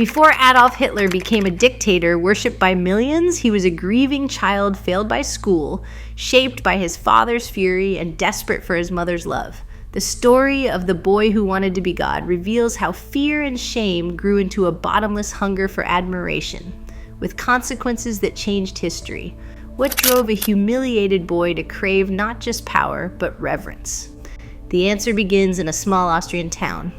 Before Adolf Hitler became a dictator worshipped by millions, he was a grieving child failed by school, shaped by his father's fury and desperate for his mother's love. The story of the boy who wanted to be God reveals how fear and shame grew into a bottomless hunger for admiration, with consequences that changed history. What drove a humiliated boy to crave not just power, but reverence? The answer begins in a small Austrian town.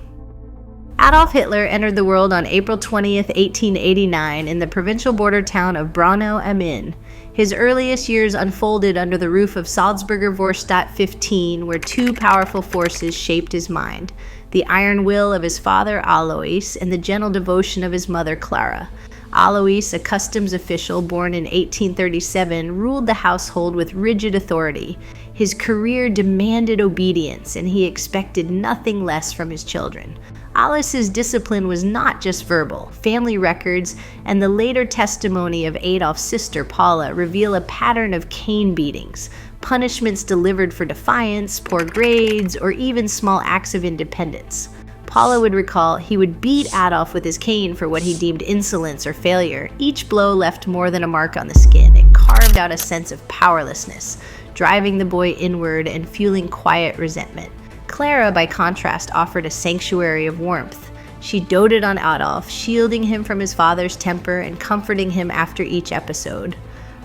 Adolf Hitler entered the world on April 20th, 1889 in the provincial border town of Braunau am Inn. His earliest years unfolded under the roof of Salzburger Vorstadt 15, where two powerful forces shaped his mind: the iron will of his father Alois and the gentle devotion of his mother Clara. Alois, a customs official born in 1837, ruled the household with rigid authority. His career demanded obedience, and he expected nothing less from his children. Alois's discipline was not just verbal. Family records and the later testimony of Adolf's sister Paula reveal a pattern of cane beatings, punishments delivered for defiance, poor grades, or even small acts of independence. Paula would recall he would beat Adolf with his cane for what he deemed insolence or failure. Each blow left more than a mark on the skin. It carved out a sense of powerlessness, driving the boy inward and fueling quiet resentment. Clara, by contrast, offered a sanctuary of warmth. She doted on Adolf, shielding him from his father's temper and comforting him after each episode.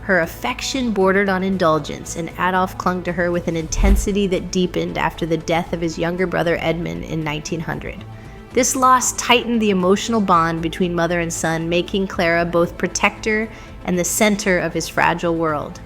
Her affection bordered on indulgence, and Adolf clung to her with an intensity that deepened after the death of his younger brother Edmund in 1900. This loss tightened the emotional bond between mother and son, making Clara both protector and the center of his fragile world.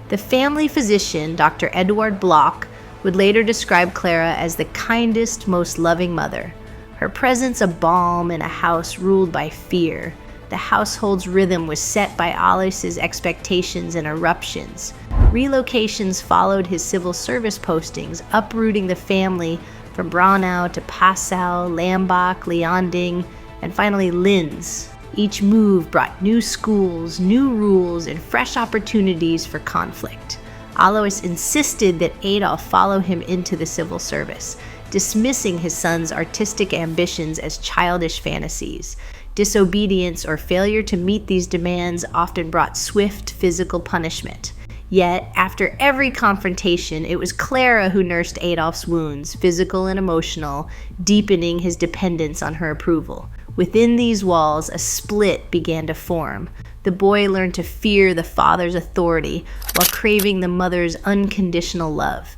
The family physician, Dr. Eduard Bloch, would later describe Clara as the kindest, most loving mother. Her presence a balm in a house ruled by fear. The household's rhythm was set by Alois's expectations and eruptions. Relocations followed his civil service postings, uprooting the family from Braunau to Passau, Lambach, Leonding, and finally Linz. Each move brought new schools, new rules, and fresh opportunities for conflict. Alois insisted that Adolf follow him into the civil service, dismissing his son's artistic ambitions as childish fantasies. Disobedience or failure to meet these demands often brought swift physical punishment. Yet, after every confrontation, it was Clara who nursed Adolf's wounds, physical and emotional, deepening his dependence on her approval. Within these walls, a split began to form. The boy learned to fear the father's authority while craving the mother's unconditional love.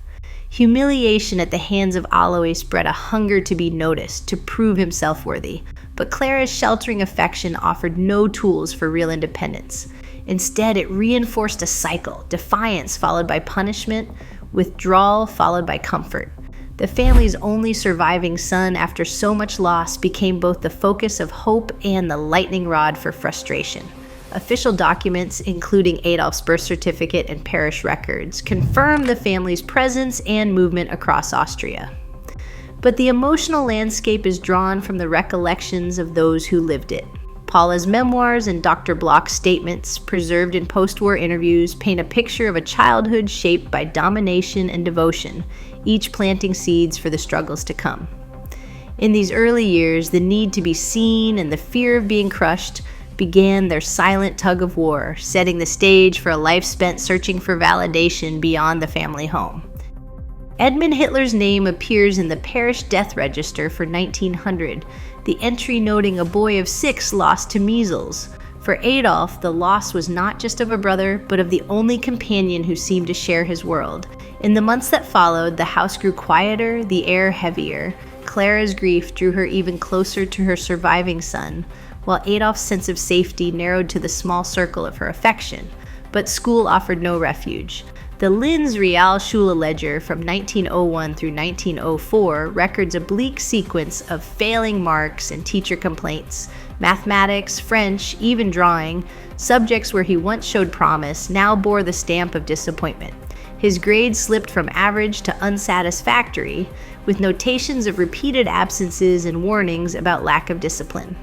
Humiliation at the hands of Alois bred a hunger to be noticed, to prove himself worthy. But Clara's sheltering affection offered no tools for real independence. Instead, it reinforced a cycle: defiance followed by punishment, withdrawal followed by comfort. The family's only surviving son, after so much loss, became both the focus of hope and the lightning rod for frustration. Official documents, including Adolf's birth certificate and parish records, confirm the family's presence and movement across Austria. But the emotional landscape is drawn from the recollections of those who lived it. Paula's memoirs and Dr. Bloch's statements, preserved in post-war interviews, paint a picture of a childhood shaped by domination and devotion, each planting seeds for the struggles to come. In these early years, the need to be seen and the fear of being crushed began their silent tug-of-war, setting the stage for a life spent searching for validation beyond the family home. Edmund Hitler's name appears in the parish death register for 1900, the entry noting a boy of 6 lost to measles. For Adolf, the loss was not just of a brother, but of the only companion who seemed to share his world. In the months that followed, the house grew quieter, the air heavier. Clara's grief drew her even closer to her surviving son, while Adolf's sense of safety narrowed to the small circle of her affection. But school offered no refuge. The Linz Realschule ledger from 1901 through 1904 records a bleak sequence of failing marks and teacher complaints. Mathematics, French, even drawing, subjects where he once showed promise, now bore the stamp of disappointment. His grades slipped from average to unsatisfactory, with notations of repeated absences and warnings about lack of discipline.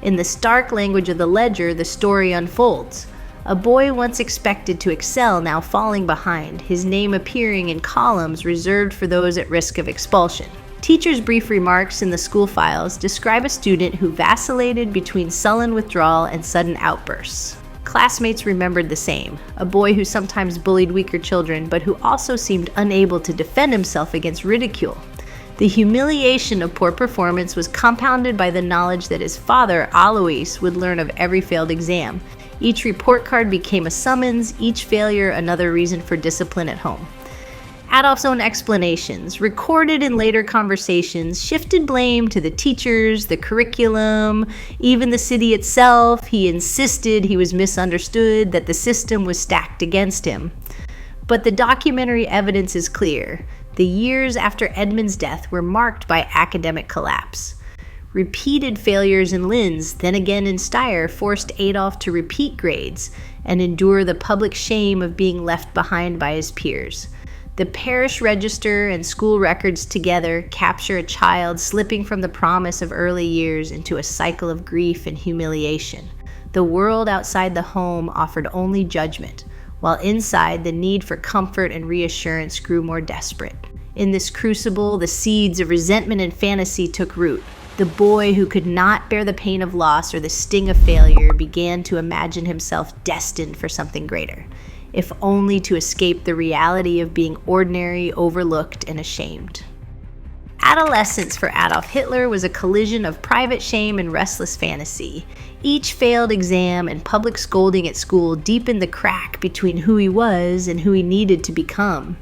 In the stark language of the ledger, the story unfolds. A boy once expected to excel, now falling behind, his name appearing in columns reserved for those at risk of expulsion. Teachers' brief remarks in the school files describe a student who vacillated between sullen withdrawal and sudden outbursts. Classmates remembered the same, a boy who sometimes bullied weaker children, but who also seemed unable to defend himself against ridicule. The humiliation of poor performance was compounded by the knowledge that his father, Alois, would learn of every failed exam. Each report card became a summons, each failure another reason for discipline at home. Adolf's own explanations, recorded in later conversations, shifted blame to the teachers, the curriculum, even the city itself. He insisted he was misunderstood, that the system was stacked against him. But the documentary evidence is clear. The years after Edmund's death were marked by academic collapse. Repeated failures in Linz, then again in Steyr, forced Adolf to repeat grades and endure the public shame of being left behind by his peers. The parish register and school records together capture a child slipping from the promise of early years into a cycle of grief and humiliation. The world outside the home offered only judgment, while inside the need for comfort and reassurance grew more desperate. In this crucible, the seeds of resentment and fantasy took root. The boy who could not bear the pain of loss or the sting of failure began to imagine himself destined for something greater, if only to escape the reality of being ordinary, overlooked, and ashamed. Adolescence for Adolf Hitler was a collision of private shame and restless fantasy. Each failed exam and public scolding at school deepened the crack between who he was and who he needed to become.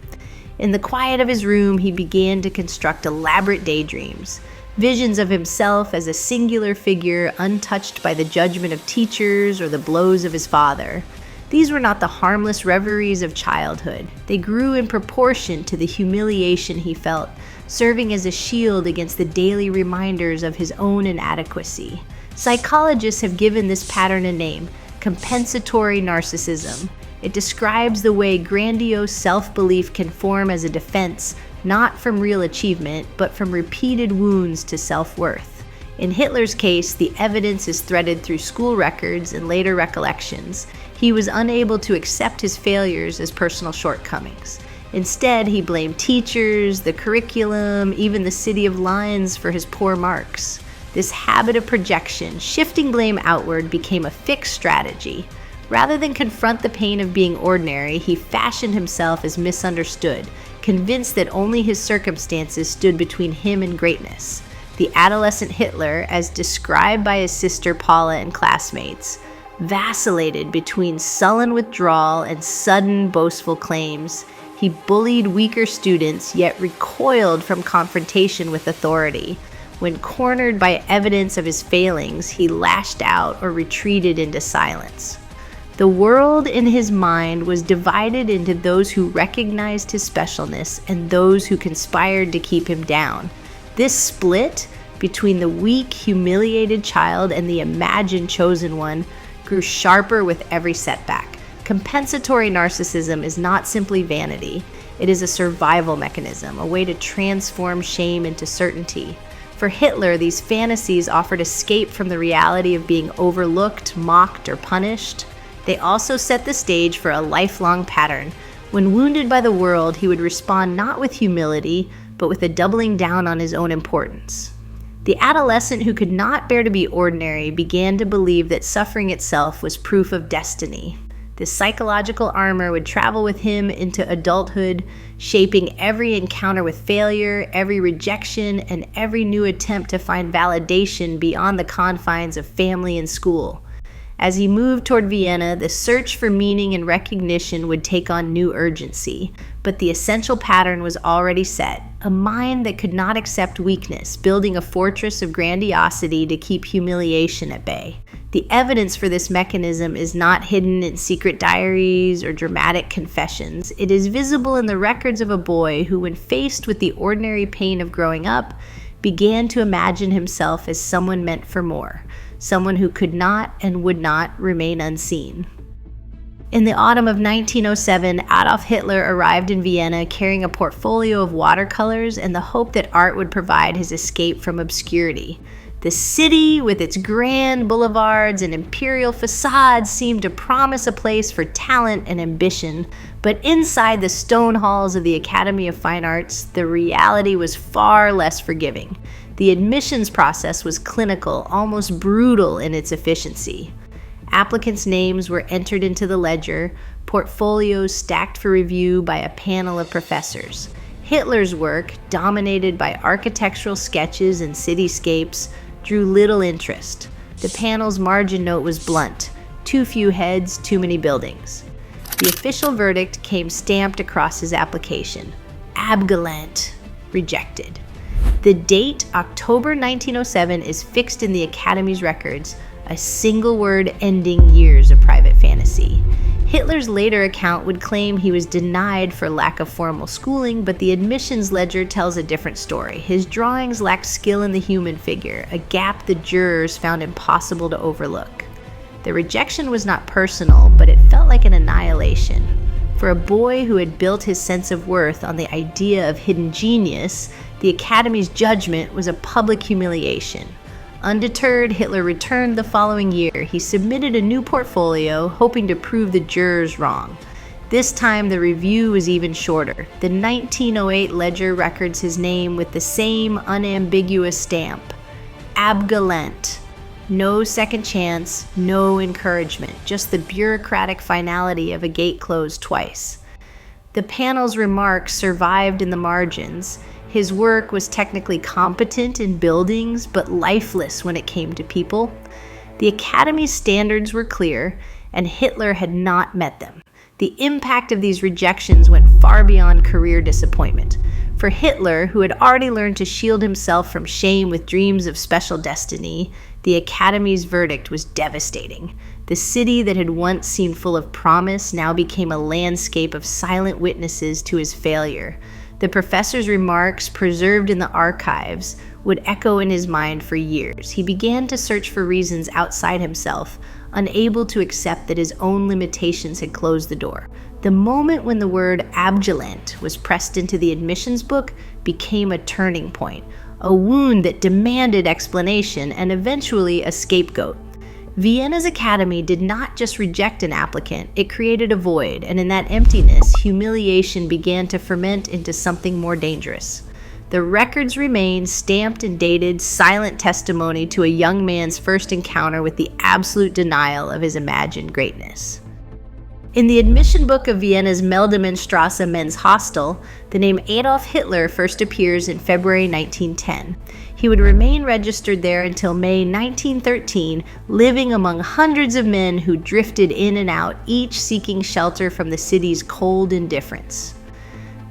In the quiet of his room, he began to construct elaborate daydreams, visions of himself as a singular figure untouched by the judgment of teachers or the blows of his father. These were not the harmless reveries of childhood. They grew in proportion to the humiliation he felt, serving as a shield against the daily reminders of his own inadequacy. Psychologists have given this pattern a name: compensatory narcissism. It describes the way grandiose self-belief can form as a defense, not from real achievement, but from repeated wounds to self-worth. In Hitler's case, the evidence is threaded through school records and later recollections. He was unable to accept his failures as personal shortcomings. Instead, he blamed teachers, the curriculum, even the city of Linz for his poor marks. This habit of projection, shifting blame outward, became a fixed strategy. Rather than confront the pain of being ordinary, he fashioned himself as misunderstood, convinced that only his circumstances stood between him and greatness. The adolescent Hitler, as described by his sister Paula and classmates, vacillated between sullen withdrawal and sudden boastful claims. He bullied weaker students, yet recoiled from confrontation with authority. When cornered by evidence of his failings, he lashed out or retreated into silence. The world in his mind was divided into those who recognized his specialness and those who conspired to keep him down. This split between the weak, humiliated child and the imagined chosen one grew sharper with every setback. Compensatory narcissism is not simply vanity. It is a survival mechanism, a way to transform shame into certainty. For Hitler, these fantasies offered escape from the reality of being overlooked, mocked, or punished. They also set the stage for a lifelong pattern. When wounded by the world, he would respond not with humility, but with a doubling down on his own importance. The adolescent who could not bear to be ordinary began to believe that suffering itself was proof of destiny. This psychological armor would travel with him into adulthood, shaping every encounter with failure, every rejection, and every new attempt to find validation beyond the confines of family and school. As he moved toward Vienna, the search for meaning and recognition would take on new urgency. But the essential pattern was already set: a mind that could not accept weakness, building a fortress of grandiosity to keep humiliation at bay. The evidence for this mechanism is not hidden in secret diaries or dramatic confessions. It is visible in the records of a boy who, when faced with the ordinary pain of growing up, began to imagine himself as someone meant for more, someone who could not and would not remain unseen. In the autumn of 1907, Adolf Hitler arrived in Vienna carrying a portfolio of watercolors and the hope that art would provide his escape from obscurity. The city, with its grand boulevards and imperial facades, seemed to promise a place for talent and ambition, but inside the stone halls of the Academy of Fine Arts, the reality was far less forgiving. The admissions process was clinical, almost brutal in its efficiency. Applicants' names were entered into the ledger, portfolios stacked for review by a panel of professors. Hitler's work, dominated by architectural sketches and cityscapes, drew little interest. The panel's margin note was blunt: too few heads, too many buildings. The official verdict came stamped across his application: abgelehnt, rejected. The date, October 1907, is fixed in the Academy's records, a single word ending years of private fantasy. Hitler's later account would claim he was denied for lack of formal schooling, but the admissions ledger tells a different story. His drawings lacked skill in the human figure, a gap the jurors found impossible to overlook. The rejection was not personal, but it felt like an annihilation. For a boy who had built his sense of worth on the idea of hidden genius, the Academy's judgment was a public humiliation. Undeterred, Hitler returned the following year. He submitted a new portfolio, hoping to prove the jurors wrong. This time, the review was even shorter. The 1908 ledger records his name with the same unambiguous stamp: abgelehnt. No second chance, no encouragement, just the bureaucratic finality of a gate closed twice. The panel's remarks survived in the margins. His work was technically competent in buildings, but lifeless when it came to people. The Academy's standards were clear, and Hitler had not met them. The impact of these rejections went far beyond career disappointment. For Hitler, who had already learned to shield himself from shame with dreams of special destiny, the Academy's verdict was devastating. The city that had once seemed full of promise now became a landscape of silent witnesses to his failure. The professor's remarks, preserved in the archives, would echo in his mind for years. He began to search for reasons outside himself, unable to accept that his own limitations had closed the door. The moment when the word abgelehnt was pressed into the admissions book became a turning point, a wound that demanded explanation and eventually a scapegoat. Vienna's Academy did not just reject an applicant, it created a void, and in that emptiness, humiliation began to ferment into something more dangerous. The records remain stamped and dated, silent testimony to a young man's first encounter with the absolute denial of his imagined greatness. In the admission book of Vienna's Meldemannstrasse men's hostel, the name Adolf Hitler first appears in February 1910. He would remain registered there until May 1913, living among hundreds of men who drifted in and out, each seeking shelter from the city's cold indifference.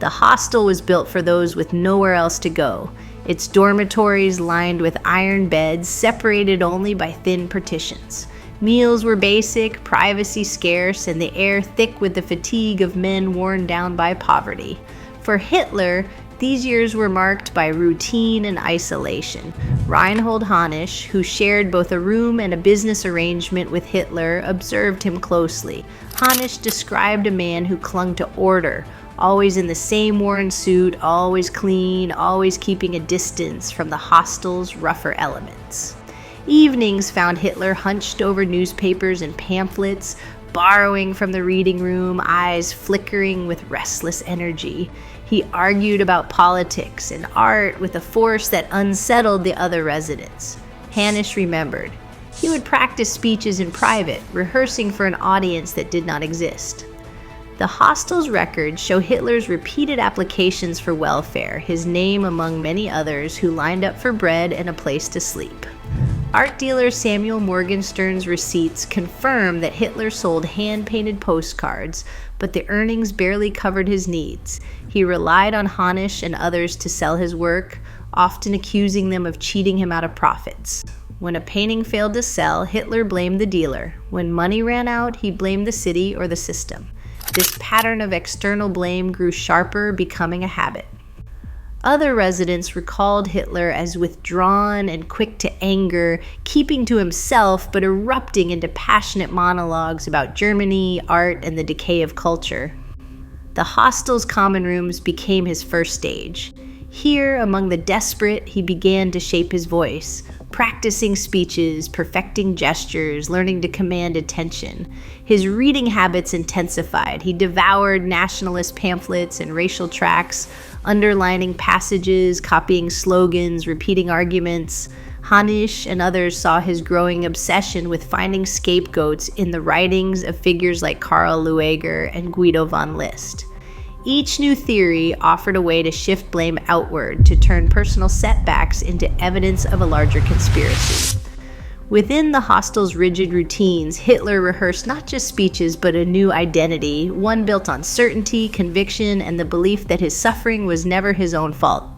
The hostel was built for those with nowhere else to go, its dormitories lined with iron beds separated only by thin partitions. Meals were basic, privacy scarce, and the air thick with the fatigue of men worn down by poverty. For Hitler, these years were marked by routine and isolation. Reinhold Hannisch, who shared both a room and a business arrangement with Hitler, observed him closely. Hannisch described a man who clung to order, always in the same worn suit, always clean, always keeping a distance from the hostel's rougher elements. Evenings found Hitler hunched over newspapers and pamphlets, borrowing from the reading room, eyes flickering with restless energy. He argued about politics and art with a force that unsettled the other residents. Hannisch remembered. He would practice speeches in private, rehearsing for an audience that did not exist. The hostel's records show Hitler's repeated applications for welfare, his name among many others who lined up for bread and a place to sleep. Art dealer Samuel Morgenstern's receipts confirm that Hitler sold hand-painted postcards, but the earnings barely covered his needs. He relied on Hannisch and others to sell his work, often accusing them of cheating him out of profits. When a painting failed to sell, Hitler blamed the dealer. When money ran out, he blamed the city or the system. This pattern of external blame grew sharper, becoming a habit. Other residents recalled Hitler as withdrawn and quick to anger, keeping to himself but erupting into passionate monologues about Germany, art, and the decay of culture. The hostel's common rooms became his first stage. Here, among the desperate, he began to shape his voice, practicing speeches, perfecting gestures, learning to command attention. His reading habits intensified. He devoured nationalist pamphlets and racial tracts, underlining passages, copying slogans, repeating arguments. Hanisch and others saw his growing obsession with finding scapegoats in the writings of figures like Karl Lueger and Guido von List. Each new theory offered a way to shift blame outward, to turn personal setbacks into evidence of a larger conspiracy. Within the Hostel's rigid routines, Hitler rehearsed not just speeches but a new identity, one built on certainty, conviction, and the belief that his suffering was never his own fault.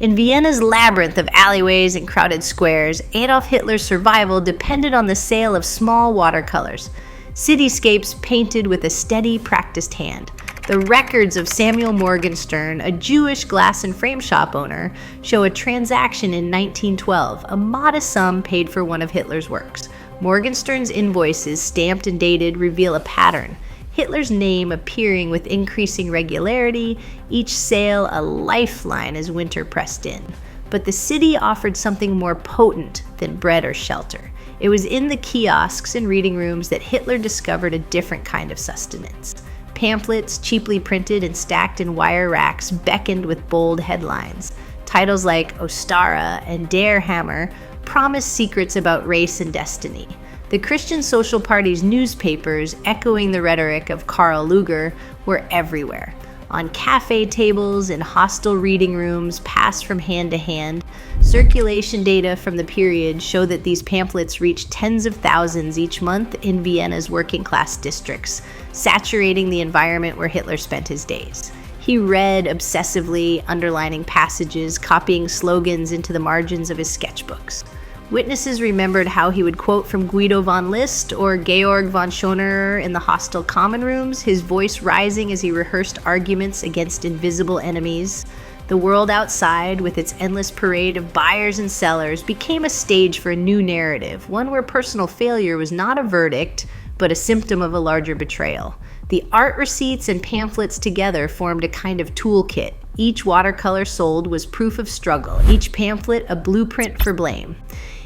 In Vienna's labyrinth of alleyways and crowded squares, Adolf Hitler's survival depended on the sale of small watercolors, cityscapes painted with a steady, practiced hand. The records of Samuel Morgenstern, a Jewish glass and frame shop owner, show a transaction in 1912, a modest sum paid for one of Hitler's works. Morgenstern's invoices, stamped and dated, reveal a pattern. Hitler's name appearing with increasing regularity, each sale a lifeline as winter pressed in. But the city offered something more potent than bread or shelter. It was in the kiosks and reading rooms that Hitler discovered a different kind of sustenance. Pamphlets, cheaply printed and stacked in wire racks, beckoned with bold headlines. Titles like Ostara and Der Hammer promised secrets about race and destiny. The Christian Social Party's newspapers, echoing the rhetoric of Karl Lueger, were everywhere. On cafe tables, in hostel reading rooms, passed from hand to hand. Circulation data from the period show that these pamphlets reached tens of thousands each month in Vienna's working-class districts, saturating the environment where Hitler spent his days. He read obsessively, underlining passages, copying slogans into the margins of his sketchbooks. Witnesses remembered how he would quote from Guido von List or Georg von Schoner in the hostel common rooms, his voice rising as he rehearsed arguments against invisible enemies. The world outside, with its endless parade of buyers and sellers, became a stage for a new narrative, one where personal failure was not a verdict, but a symptom of a larger betrayal. The art receipts and pamphlets together formed a kind of toolkit. Each watercolor sold was proof of struggle, each pamphlet a blueprint for blame.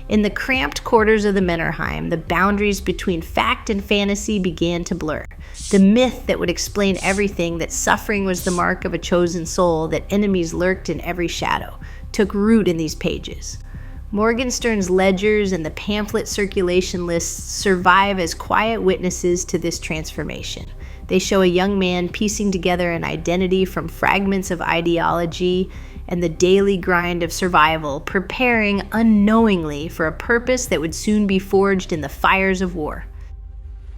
In the cramped quarters of the Mannerheim, the boundaries between fact and fantasy began to blur. The myth that would explain everything, that suffering was the mark of a chosen soul, that enemies lurked in every shadow, took root in these pages. Morgenstern's ledgers and the pamphlet circulation lists survive as quiet witnesses to this transformation. They show a young man piecing together an identity from fragments of ideology and the daily grind of survival, preparing unknowingly for a purpose that would soon be forged in the fires of war.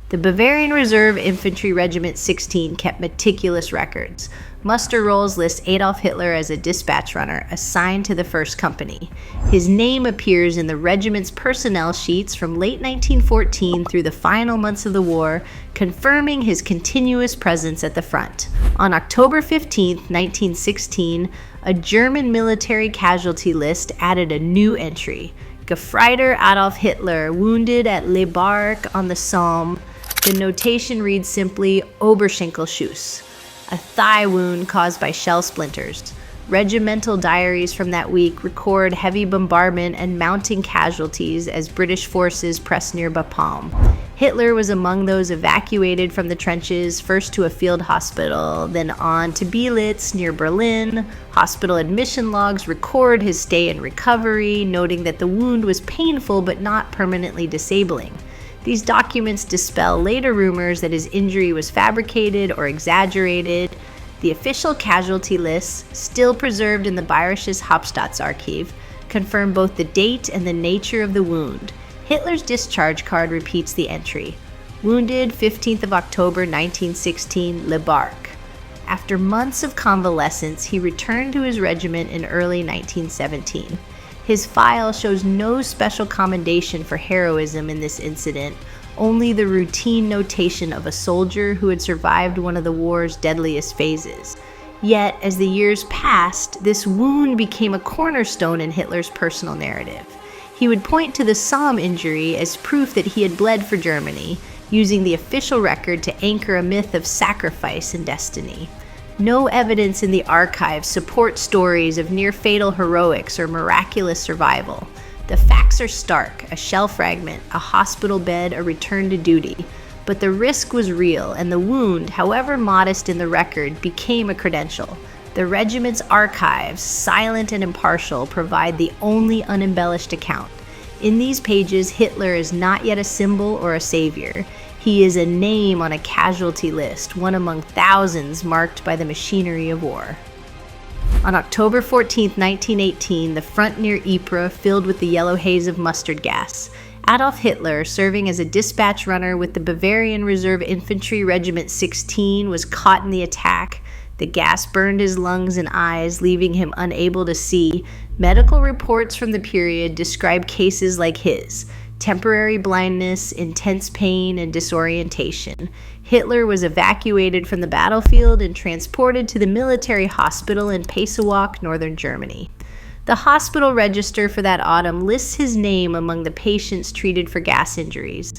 The Bavarian Reserve Infantry Regiment 16 kept meticulous records. Muster rolls list Adolf Hitler as a dispatch runner assigned to the 1st Company. His name appears in the regiment's personnel sheets from late 1914 through the final months of the war, confirming his continuous presence at the front. On October 15, 1916, a German military casualty list added a new entry. Gefreiter Adolf Hitler, wounded at Le Barque on the Somme. The notation reads simply Oberschenkelschuss, a thigh wound caused by shell splinters. Regimental diaries from that week record heavy bombardment and mounting casualties as British forces pressed near Bapaume. Hitler was among those evacuated from the trenches, first to a field hospital, then on to Belitz near Berlin. Hospital admission logs record his stay and recovery, noting that the wound was painful but not permanently disabling. These documents dispel later rumors that his injury was fabricated or exaggerated. The official casualty lists, still preserved in the Bayerisches Hauptstaatsarchiv, confirm both the date and the nature of the wound. Hitler's discharge card repeats the entry. Wounded 15th of October 1916, Le Barque. After months of convalescence, he returned to his regiment in early 1917. His file shows no special commendation for heroism in this incident, only the routine notation of a soldier who had survived one of the war's deadliest phases. Yet, as the years passed, this wound became a cornerstone in Hitler's personal narrative. He would point to the Somme injury as proof that he had bled for Germany, using the official record to anchor a myth of sacrifice and destiny. No evidence in the archives supports stories of near-fatal heroics or miraculous survival. The facts are stark: a shell fragment, a hospital bed, a return to duty. But the risk was real, and the wound, however modest in the record, became a credential. The regiment's archives, silent and impartial, provide the only unembellished account. In these pages, Hitler is not yet a symbol or a savior. He is a name on a casualty list, one among thousands marked by the machinery of war. On October 14, 1918, the front near Ypres filled with the yellow haze of mustard gas. Adolf Hitler, serving as a dispatch runner with the Bavarian Reserve Infantry Regiment 16, was caught in the attack. The gas burned his lungs and eyes, leaving him unable to see. Medical reports from the period describe cases like his: temporary blindness, intense pain, and disorientation. Hitler was evacuated from the battlefield and transported to the military hospital in Pasewalk, northern Germany. The hospital register for that autumn lists his name among the patients treated for gas injuries.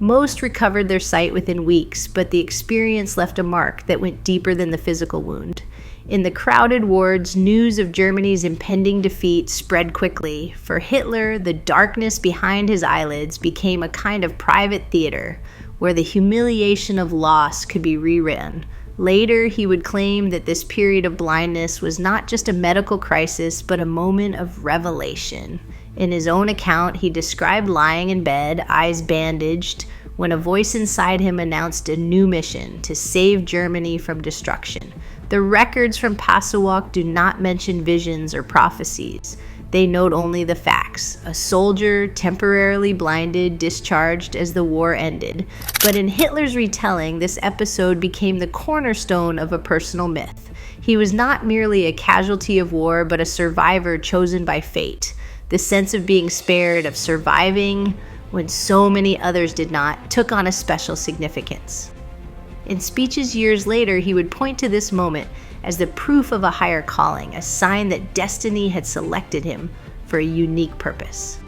Most recovered their sight within weeks, but the experience left a mark that went deeper than the physical wound. In the crowded wards, news of Germany's impending defeat spread quickly. For Hitler, the darkness behind his eyelids became a kind of private theater, where the humiliation of loss could be rewritten. Later, he would claim that this period of blindness was not just a medical crisis, but a moment of revelation. In his own account, he described lying in bed, eyes bandaged, when a voice inside him announced a new mission: to save Germany from destruction. The records from Pasewalk do not mention visions or prophecies. They note only the facts: a soldier, temporarily blinded, discharged as the war ended. But in Hitler's retelling, this episode became the cornerstone of a personal myth. He was not merely a casualty of war, but a survivor chosen by fate. The sense of being spared, of surviving when so many others did not, took on a special significance. In speeches years later, he would point to this moment as the proof of a higher calling, a sign that destiny had selected him for a unique purpose.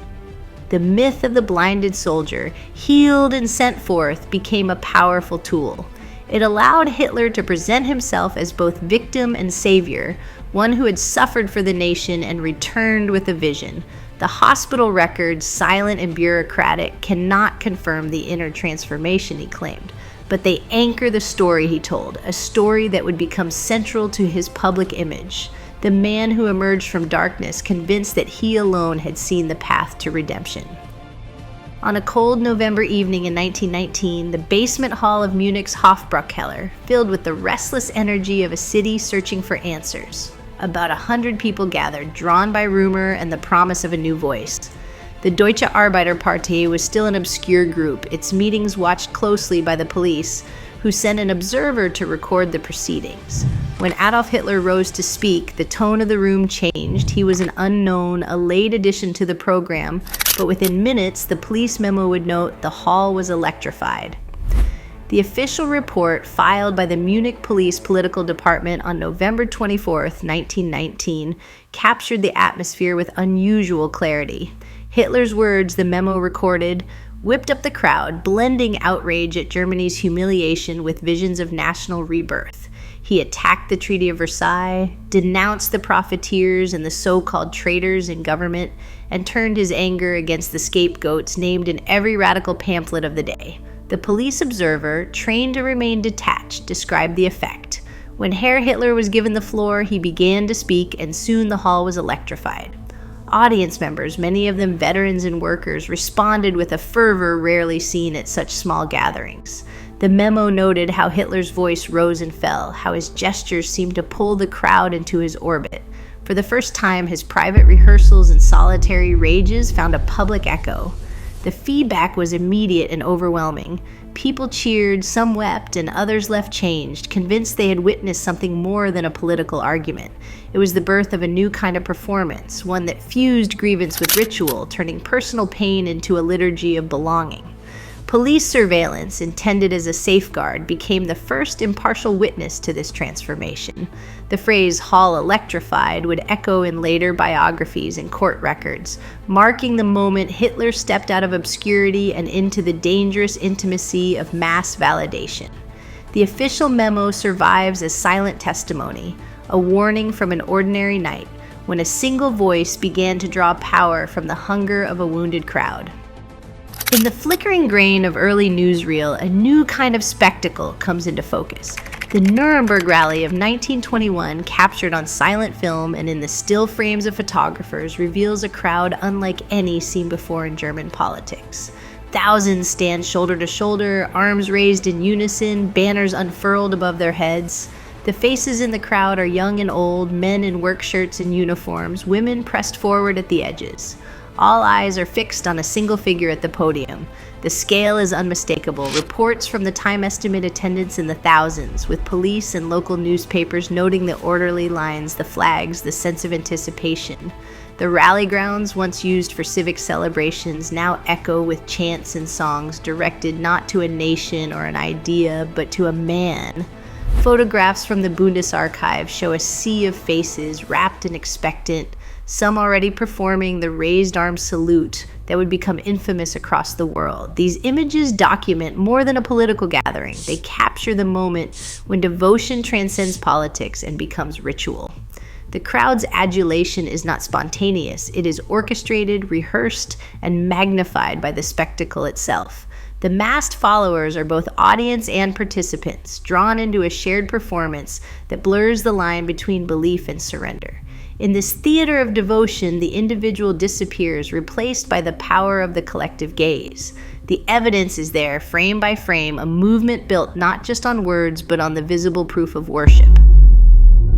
The myth of the blinded soldier, healed and sent forth, became a powerful tool. It allowed Hitler to present himself as both victim and savior, one who had suffered for the nation and returned with a vision. The hospital records, silent and bureaucratic, cannot confirm the inner transformation he claimed, but they anchor the story he told, a story that would become central to his public image. The man who emerged from darkness, convinced that he alone had seen the path to redemption. On a cold November evening in 1919, the basement hall of Munich's Hofbräukeller filled with the restless energy of a city searching for answers. About 100 people gathered, drawn by rumor and the promise of a new voice. The Deutsche Arbeiterpartei was still an obscure group, its meetings watched closely by the police, who sent an observer to record the proceedings. When Adolf Hitler rose to speak, the tone of the room changed. He was an unknown, a late addition to the program, but within minutes, the police memo would note the hall was electrified. The official report filed by the Munich Police Political Department on November 24, 1919, captured the atmosphere with unusual clarity. Hitler's words, the memo recorded, whipped up the crowd, blending outrage at Germany's humiliation with visions of national rebirth. He attacked the Treaty of Versailles, denounced the profiteers and the so-called traitors in government, and turned his anger against the scapegoats named in every radical pamphlet of the day. The police observer, trained to remain detached, described the effect. When Herr Hitler was given the floor, he began to speak, and soon the hall was electrified. Audience members, many of them veterans and workers, responded with a fervor rarely seen at such small gatherings. The memo noted how Hitler's voice rose and fell, how his gestures seemed to pull the crowd into his orbit. For the first time, his private rehearsals and solitary rages found a public echo. The feedback was immediate and overwhelming. People cheered, some wept, and others left changed, convinced they had witnessed something more than a political argument. It was the birth of a new kind of performance, one that fused grievance with ritual, turning personal pain into a liturgy of belonging. Police surveillance, intended as a safeguard, became the first impartial witness to this transformation. The phrase "hall electrified" would echo in later biographies and court records, marking the moment Hitler stepped out of obscurity and into the dangerous intimacy of mass validation. The official memo survives as silent testimony, a warning from an ordinary night, when a single voice began to draw power from the hunger of a wounded crowd. In the flickering grain of early newsreel, a new kind of spectacle comes into focus. The Nuremberg Rally of 1921, captured on silent film and in the still frames of photographers, reveals a crowd unlike any seen before in German politics. Thousands stand shoulder to shoulder, arms raised in unison, banners unfurled above their heads. The faces in the crowd are young and old, men in work shirts and uniforms, women pressed forward at the edges. All eyes are fixed on a single figure at the podium. The scale is unmistakable. Reports from the time estimate attendance in the thousands, with police and local newspapers noting the orderly lines, the flags, the sense of anticipation. The rally grounds, once used for civic celebrations, now echo with chants and songs directed not to a nation or an idea, but to a man. Photographs from the Bundesarchiv show a sea of faces, rapt and expectant, some already performing the raised arm salute that would become infamous across the world. These images document more than a political gathering. They capture the moment when devotion transcends politics and becomes ritual. The crowd's adulation is not spontaneous. It is orchestrated, rehearsed, and magnified by the spectacle itself. The massed followers are both audience and participants, drawn into a shared performance that blurs the line between belief and surrender. In this theater of devotion, the individual disappears, replaced by the power of the collective gaze. The evidence is there, frame by frame, a movement built not just on words, but on the visible proof of worship.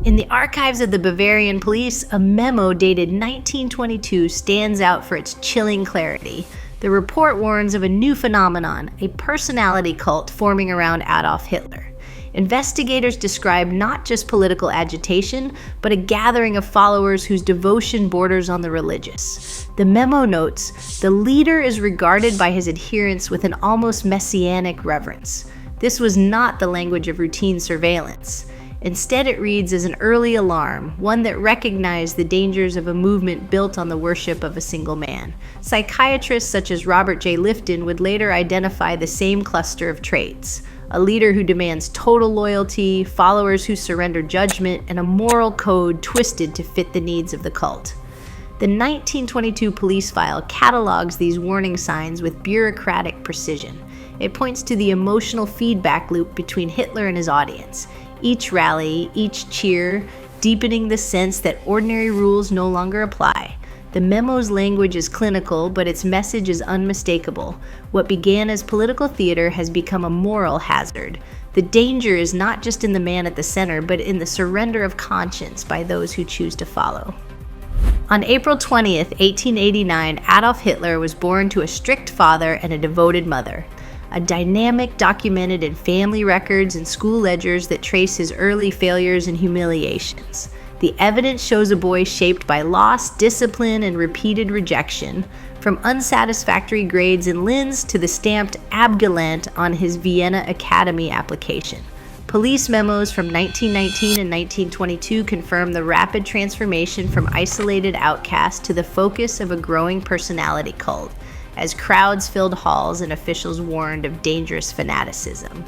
In the archives of the Bavarian police, a memo dated 1922 stands out for its chilling clarity. The report warns of a new phenomenon, a personality cult forming around Adolf Hitler. Investigators describe not just political agitation, but a gathering of followers whose devotion borders on the religious. The memo notes, the leader is regarded by his adherents with an almost messianic reverence. This was not the language of routine surveillance. Instead, it reads as an early alarm, one that recognized the dangers of a movement built on the worship of a single man. Psychiatrists such as Robert J. Lifton would later identify the same cluster of traits: a leader who demands total loyalty, followers who surrender judgment, and a moral code twisted to fit the needs of the cult. The 1922 police file catalogs these warning signs with bureaucratic precision. It points to the emotional feedback loop between Hitler and his audience. Each rally, each cheer, deepening the sense that ordinary rules no longer apply. The memo's language is clinical, but its message is unmistakable. What began as political theater has become a moral hazard. The danger is not just in the man at the center, but in the surrender of conscience by those who choose to follow. On April 20th, 1889, Adolf Hitler was born to a strict father and a devoted mother. A dynamic documented in family records and school ledgers that trace his early failures and humiliations. The evidence shows a boy shaped by loss, discipline, and repeated rejection, from unsatisfactory grades in Linz to the stamped Abgelehnt on his Vienna Academy application. Police memos from 1919 and 1922 confirm the rapid transformation from isolated outcast to the focus of a growing personality cult, as crowds filled halls and officials warned of dangerous fanaticism.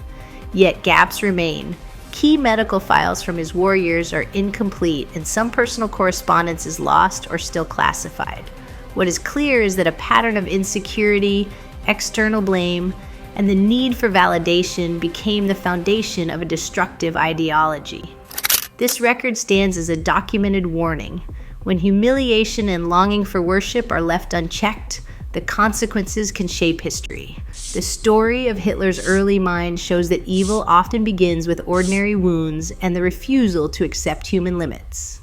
Yet gaps remain. Key medical files from his war years are incomplete, and some personal correspondence is lost or still classified. What is clear is that a pattern of insecurity, external blame, and the need for validation became the foundation of a destructive ideology. This record stands as a documented warning. When humiliation and longing for worship are left unchecked, the consequences can shape history. The story of Hitler's early mind shows that evil often begins with ordinary wounds and the refusal to accept human limits.